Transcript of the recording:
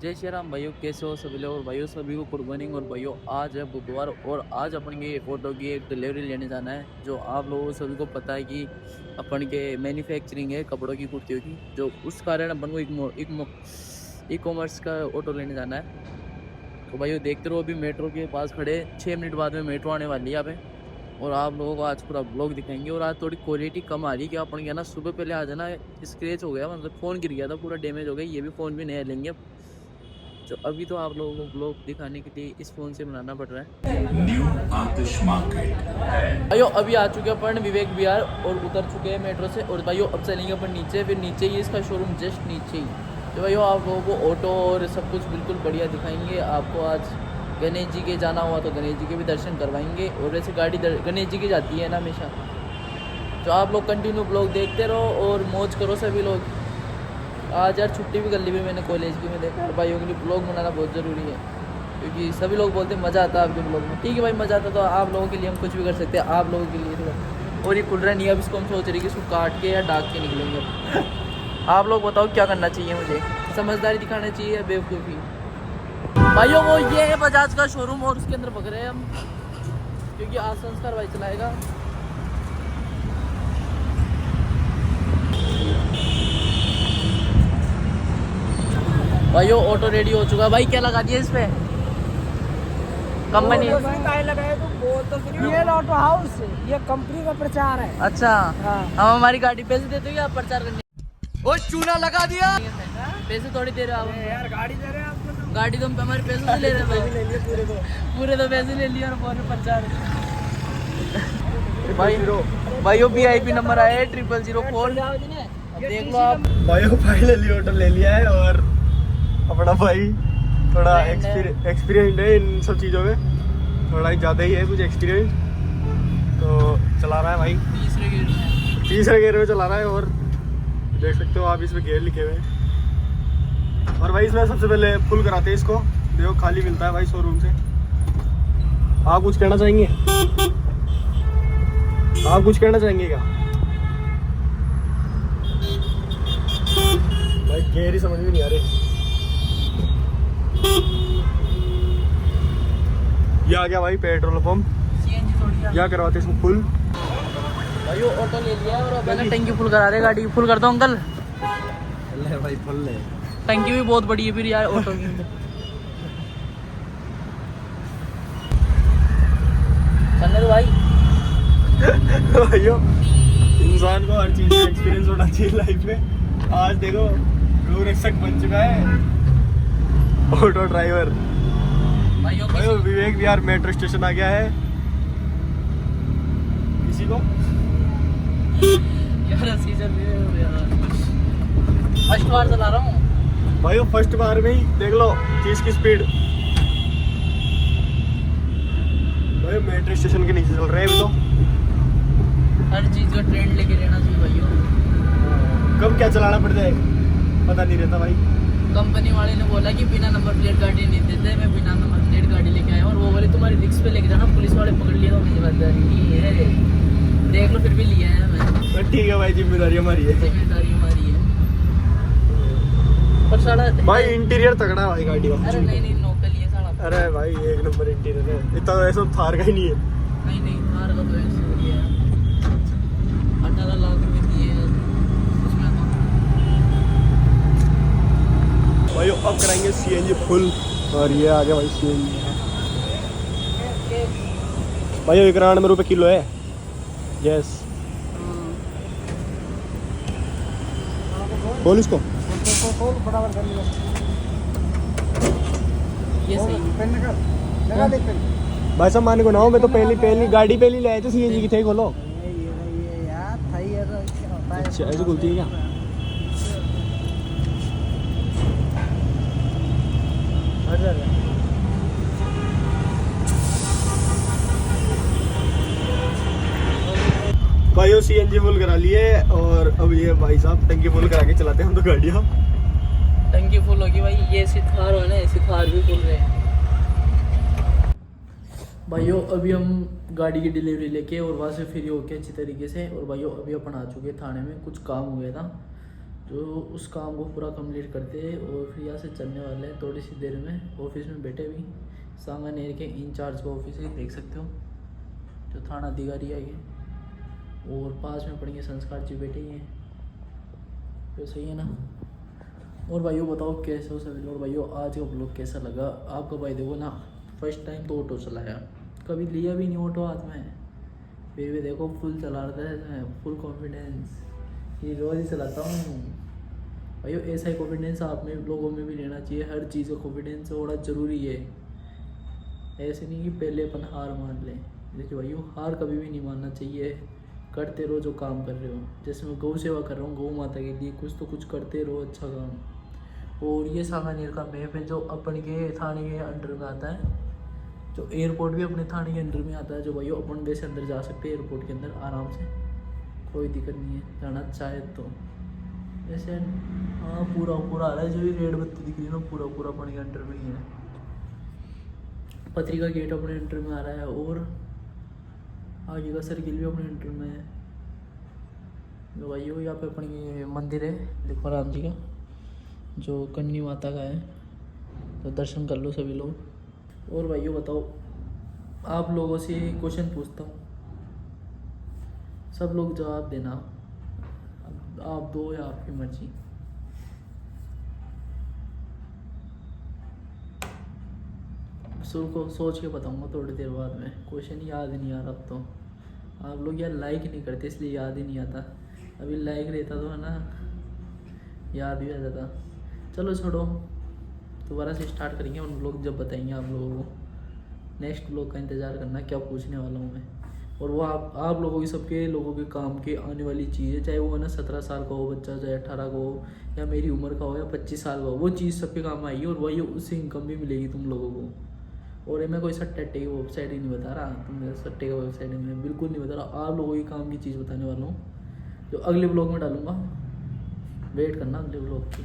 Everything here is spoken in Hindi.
जय श्री राम भाइयों, कैसे हो सभी लोग। और भाइयों सभी को गुड मॉर्निंग। और भाइयों आज है बुधवार और आज अपन के ऑटो की एक डिलीवरी लेने जाना है। जो आप लोगों सभी को पता है कि अपन के मैन्युफैक्चरिंग है कपड़ों की, कुर्तियों की, जो उस कारण अपन को ई कॉमर्स का ऑटो लेने जाना है। तो भाइयों देखते रहो, अभी मेट्रो के पास खड़े, 6 मिनट बाद में मेट्रो आने वाली है यहाँ पे। और आप लोगों को आज पूरा ब्लॉग दिखाएंगे। और आज थोड़ी क्वालिटी कम आ रही है, क्या अपन क्या ना, सुबह पहले आ जाना स्क्रैच हो गया, मतलब फ़ोन गिर गया था, पूरा डैमेज हो गया। ये भी फ़ोन भी नया लेंगे अब। तो अभी तो आप लोगों को ब्लॉग दिखाने के लिए इस फ़ोन से बनाना पड़ रहा है। न्यू आतिश मार्केट भाइयों, अभी आ चुके हैं अपन विवेक विहार और उतर चुके हैं मेट्रो से। और भाइयों अब चलेंगे अपन नीचे, फिर नीचे ही इसका शोरूम, जस्ट नीचे ही। तो भाइयों आप लोगों को ऑटो और सब कुछ बिल्कुल बढ़िया दिखाएंगे। आपको आज गणेश जी के जाना हुआ तो गणेश जी के भी दर्शन करवाएंगे। और वैसे गाड़ी गणेश जी की जाती है ना हमेशा। तो आप लोग कंटिन्यू ब्लॉग देखते रहो और मौज करो सभी लोग। आज यार छुट्टी भी कर ली भी मैंने कॉलेज की। मैं देखा भाइयों के लिए ब्लॉग बनाना बहुत ज़रूरी है, क्योंकि सभी लोग बोलते हैं मज़ा आता है आपके ब्लॉग में। ठीक है भाई, मज़ा आता तो आप लोगों के लिए हम कुछ भी कर सकते हैं, आप लोगों के लिए। और ये खुल रहा नहीं है, अब इसको हम सोच रहे कि इसको काट के या डाक के निकलेंगे। आप लोग बताओ क्या करना चाहिए मुझे, समझदारी दिखाना चाहिए या बेवकूफ़ी। भाइयों वो ये है बजाज का शोरूम और उसके अंदर भग रहे हैं हम, क्योंकि आज संस्कार भाई चलाएगा। भाइयों ऑटो रेडी हो चुका है। भाई क्या लगा दिया इस पे कंपनी? ये ऑटो हाउस, ये कंपनी का प्रचार है। अच्छा हाँ। हम हमारी गाड़ी पैसे देते हो या प्रचार करने? वो चूना लगा दिया। पैसे थोड़ी दे रहे हो आप यार, गाड़ी दे रहे हैं आपको। गाड़ी तो हम हमारे पैसे से ले रहे हैं। पूरे तो पैसे ले लिए और पूरे प्रचार। भाइयों VIP नंबर आया है 0004। देख लो आप। भाइयों फाइनली ऑटो ले लिया है और अपना भाई थोड़ा एक्सपीरियंस है इन सब चीज़ों में, थोड़ा ही ज़्यादा ही है कुछ एक्सपीरियंस। तो चला रहा है भाई तीसरे गियर में चला रहा है। और देख सकते हो आप इसमें गियर लिखे हुए हैं। और भाई इसमें सबसे पहले फुल कराते हैं इसको। देखो खाली मिलता है भाई शोरूम से। आप कुछ कहना चाहेंगे? आप कुछ कहना चाहेंगे क्या भाई? गियर ही समझ में नहीं आ रहे। ये आ गया भाई पेट्रोल पंप। क्या करवाते इसको फुल। भाइयों ऑटो ले लिया और अब मैंने टंकी फुल करा रहे। गाड़ी फुल कर दो अंकल। ले भाई फुल ले। टंकी भी बहुत बड़ी है फिर यार ऑटो की। चलने दो भाई। भाइयों इंसान को हर चीज में एक्सपीरियंस होना चाहिए लाइफ में। आज देखो रोड एक्सपर्ट बन चुका है ऑटो ड्राइवर। भाइयों विवेक विहार मेट्रो स्टेशन आ गया है। किसी को यार सीजन फर्स्ट बार चला रहा हूँ भाइयों, फर्स्ट बार में ही देख लो चीज की स्पीड। भाई मेट्रो स्टेशन के नीचे चल रहे हैं अभी तो। हर चीज का ट्रेंड लेके रहना चाहिए भाइयों। कब क्या चलाना पड़ जाए पता नहीं रहता भाई। कंपनी वाले ने बोला कि बिना नंबर प्लेट गाड़ी नहीं देते। मैं बिना नंबर प्लेट गाड़ी लेके आया और वो बोले तुम्हारी रिक्स पे लेके जाना, पुलिस वाले पकड़ लिए तो मुझे बात है। देख लो फिर भी लिया है मैं। ठीक है भाई, जिम्मेदारी हमारी है। जिम्मेदारी हमारी है। पर साला भाई इंटीरियर तगड़ा है भाई गाड़ी का। अरे नहीं नौकल ही है साला। अरे भाई एक नंबर इंटीरियर है। इतना तो ऐसा थार का ही नहीं है। नहीं थार का तो ऐसे हो गया 18 लाख रुपए दिए उसमें तो। भाई अब कराएंगे CNG फुल। और ये आ गया भाई CNG। भाई 91 रुपये किलो है। यस बोल इसको। ये सही भाई साहब माने को ना हो, मैं तो पहली गाड़ी पहली ले आए थे CNG की थे। खोलो। अच्छा ऐसे खुलती है क्या? भाइयों CNG फुल करा लिए और अब ये भाई साहब टंकी फुल करा के चलाते हैं हम तो गाड़ियाँ। टंकी फुल होगी भाई। ये सितार हो ना, सितार भी फुल रहे हैं भाइयों। अभी हम गाड़ी की डिलीवरी लेके और वहाँ से फ्री होके अच्छी तरीके से। और भाइयों अभी अपन आ चुके थाने में, कुछ काम हो गया था जो उस काम को पूरा कंप्लीट करते हैं और फिर यहाँ से चलने वाले हैं थोड़ी सी देर में। ऑफिस में बैठे भी सांगानेर के इंचार्ज का ऑफिस है, देख सकते हो, जो थाना अधिकारी है ये। और पास में पड़ेंगे संस्कार जी बैठे ही हैं, तो सही है ना। और भाइयों बताओ कैसे हो सभी लोग। भाइयों आज का ब्लॉग कैसा लगा आपको। भाई देखो ना, फर्स्ट टाइम तो ऑटो चलाया, कभी लिया भी नहीं ऑटो हाथ में, फिर भी देखो फुल चला रहा है, फुल कॉन्फिडेंस, ये रोज़ ही चलाता हूँ। भाइयों ऐसा ही कॉन्फिडेंस आप में लोगों में भी लेना चाहिए, हर चीज़ का कॉन्फिडेंस थोड़ा ज़रूरी है। ऐसे नहीं कि पहले अपन हार मान लें। देखिए भाइयों हार कभी भी नहीं मानना चाहिए, करते रहो जो काम कर रहे हो। जैसे मैं गौ सेवा कर रहा हूँ, गौ माता के लिए कुछ तो कुछ करते रहो अच्छा काम। और ये सांगानेर का मैप है जो अपन के थाने के अंडर में आता है, जो एयरपोर्ट भी अपने थाने के अंडर में आता है। जो भाइयों अपन वैसे अंदर जा सकते हैं एयरपोर्ट के अंदर आराम से, कोई दिक्कत नहीं है जाना चाहे तो। वैसे हाँ पूरा आ रहा है, जो ये रेड बत्ती दिख रही है ना पूरा अपन के अंडर में ही है। पत्रिका गेट अपने अंडर में आ रहा है और आगे का सर्किल भी अपने अंडर में है। तो भाइयों यहाँ पे अपनी ये मंदिर है लिखवा राम जी का, जो कन्नी माता का है, तो दर्शन कर लो सभी लोग। और भाइयों बताओ, आप लोगों से क्वेश्चन पूछता हूँ, सब लोग जवाब देना, आप दो या आपकी मर्जी। को सोच के बताऊंगा थोड़ी देर बाद में, क्वेश्चन याद ही नहीं आ रहा अब तो। आप लोग यार लाइक नहीं करते इसलिए याद ही नहीं आता, अभी लाइक रहता तो है ना याद भी आ जाता। चलो छोड़ो, दोबारा से स्टार्ट करेंगे उन लोग जब बताएंगे आप लोगों को। नेक्स्ट ब्लॉग का इंतज़ार करना क्या पूछने वाला हूँ मैं। और वो आप लोगों की सबके लोगों के काम के आने वाली चीज़ है, चाहे वो है ना 17 साल का हो बच्चा, चाहे 18 का हो, या मेरी उम्र का हो, या 25 साल का हो, वो चीज़ सबके काम आएगी और वही उससे इनकम भी मिलेगी तुम लोगों को। और ये मैं कोई सट्टे की वेबसाइट ही नहीं बता रहा, तुम सट्टे का वेबसाइट है मैं बिल्कुल नहीं बता रहा, आप लोगों की काम की चीज़ बताने वाला हूँ, जो अगले ब्लॉग में डालूँगा। वेट करना अगले ब्लॉग की।